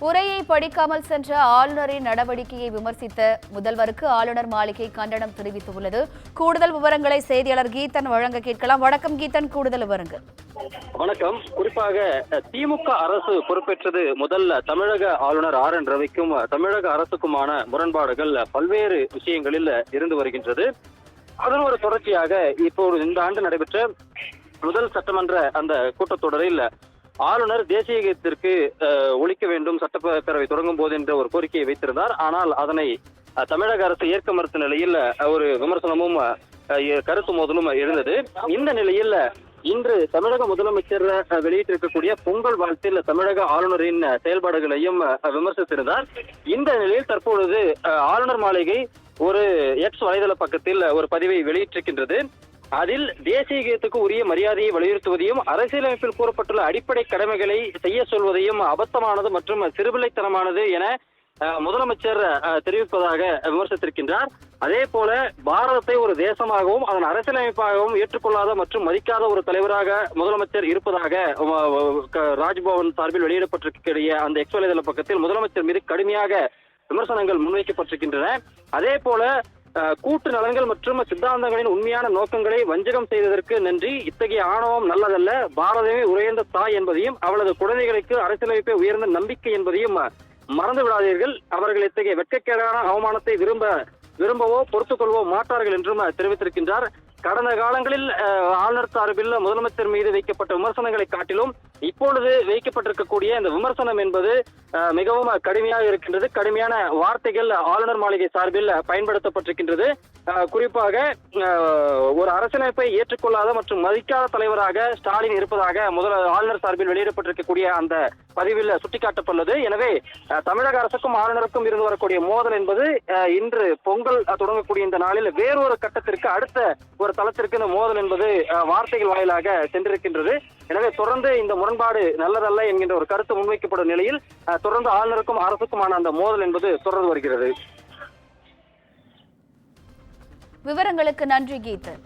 உரையை படிக்காமல் சென்ற ஆளுநரின் நடவடிக்கையை விமர்சித்த முதல்வருக்கு ஆளுநர் மாளிகை கண்டனம் தெரிவித்துள்ளது. கூடுதல் விவரங்களை செய்தியாளர் கீதன் வழங்க கேட்கலாம். வணக்கம் கீதன், கூடுதல் விவரங்கள். வணக்கம். குறிப்பாக திமுக அரசு பொறுப்பேற்றது முதல்ல தமிழக ஆளுநர் RN ரவிக்கும் தமிழக அரசுக்குமான முரண்பாடுகள் பல்வேறு விஷயங்களில் இருந்து வருகின்றது. அதன் ஒரு தொடர்ச்சியாக இப்போது இந்த ஆண்டு நடைபெற்ற முதல் சட்டமன்ற அந்த கூட்டத்தொடரில் ஆளுநர் தேசிய கீதத்திற்கு ஒழிக்க வேண்டும் சட்டப்பேரவை தொடங்கும் போது என்ற ஒரு கோரிக்கையை வைத்திருந்தார். ஆனால் அதனை தமிழக அரசு ஏற்க மறுத்த நிலையில் ஒரு விமர்சனமும் கருத்து மோதலும் எழுந்தது. இந்த நிலையில் இன்று தமிழக முதலமைச்சர் வெளியிட்டிருக்கக்கூடிய பொங்கல் வாழ்த்தில் தமிழக ஆளுநரின் செயல்பாடுகளையும் விமர்சித்திருந்தார். இந்த நிலையில் தற்பொழுது ஆளுநர் மாளிகை ஒரு எக்ஸ் வலைதள பக்கத்தில் ஒரு பதிவை வெளியிட்டிருக்கின்றது. அதில் தேசிய கீதத்துக்கு உரிய மரியாதையை வலியுறுத்துவதையும் அரசியலமைப்பில் கூறப்பட்டுள்ள அடிப்படை கடமைகளை செய்ய சொல்வதையும் அபத்தமானது மற்றும் சிறுபிள்ளைத்தனமானது என முதலமைச்சர் தெரிவிப்பதாக விமர்சித்திருக்கின்றார். அதே போல பாரதத்தை ஒரு தேசமாகவும் அதன் அரசியலமைப்பாகவும் ஏற்றுக்கொள்ளாத மற்றும் மதிக்காத ஒரு தலைவராக முதலமைச்சர் இருப்பதாக ராஜ்பவன் சார்பில் வெளியிடப்பட்டிருக்கிற அந்த எக்ஸ் வலைதள பக்கத்தில் முதலமைச்சர் மீது கடுமையாக விமர்சனங்கள் முன்வைக்கப்பட்டிருக்கின்றன. அதே போல கூட்டு நலன்கள் மற்றும் சித்தாந்தங்களின் உண்மையான நோக்கங்களை வஞ்சகம் செய்ததற்கு நன்றி. இத்தகைய ஆணவம் நல்லதல்ல. பாரதமே உயர்ந்த தாய் என்பதையும் அவளது குழந்தைகளுக்கு அரசியலமைப்பை உயர்ந்த நம்பிக்கை என்பதையும் மறந்து விடாதீர்கள். அவர்கள் இத்தகைய வெட்கக்கேடான அவமானத்தை விரும்பவோ பொறுத்துக் கொள்வோ மாட்டார்கள் என்றும் தெரிவித்திருக்கின்றார். கடந்த காலங்களில் ஆளுநர் சார்பில் முதலமைச்சர் மீது வைக்கப்பட்ட விமர்சனங்களை காட்டிலும் இப்பொழுது வைக்கப்பட்டிருக்கக்கூடிய இந்த விமர்சனம் என்பது மிகவும் கடுமையாக இருக்கின்றது. கடுமையான வார்த்தைகள் ஆளுநர் மாளிகை சார்பில் பயன்படுத்தப்பட்டிருக்கின்றது. குறிப்பாக ஒரு அரசியலமைப்பை ஏற்றுக்கொள்ளாத மற்றும் மதிக்காத தலைவராக ஸ்டாலின் இருப்பதாக ஆளுநர் சார்பில் வெளியிடப்பட்டிருக்கக்கூடிய அந்த பதிவில் சுட்டிக்காட்டப்பட்டுள்ளது. எனவே தமிழக அரசுக்கும் ஆளுநருக்கும் இருந்து வரக்கூடிய மோதல் என்பது இன்று பொங்கல் தொடங்கக்கூடிய இந்த நாளில் வேறொரு கட்டத்திற்கு அடுத்த ஒரு தளத்திற்கு இந்த மோதல் என்பது வார்த்தைகள் வாயிலாக சென்றிருக்கின்றது. எனவே தொடர்ந்து இந்த முரண்பாடு நல்லதல்ல என்கின்ற ஒரு கருத்து முன்வைக்கப்படும் நிலையில் தொடர்ந்து ஆளுநருக்கும் அரசுக்குமான அந்த மோதல் என்பது தொடர்ந்து வருகிறது. விவரங்களுக்கு நன்றி கீதன்.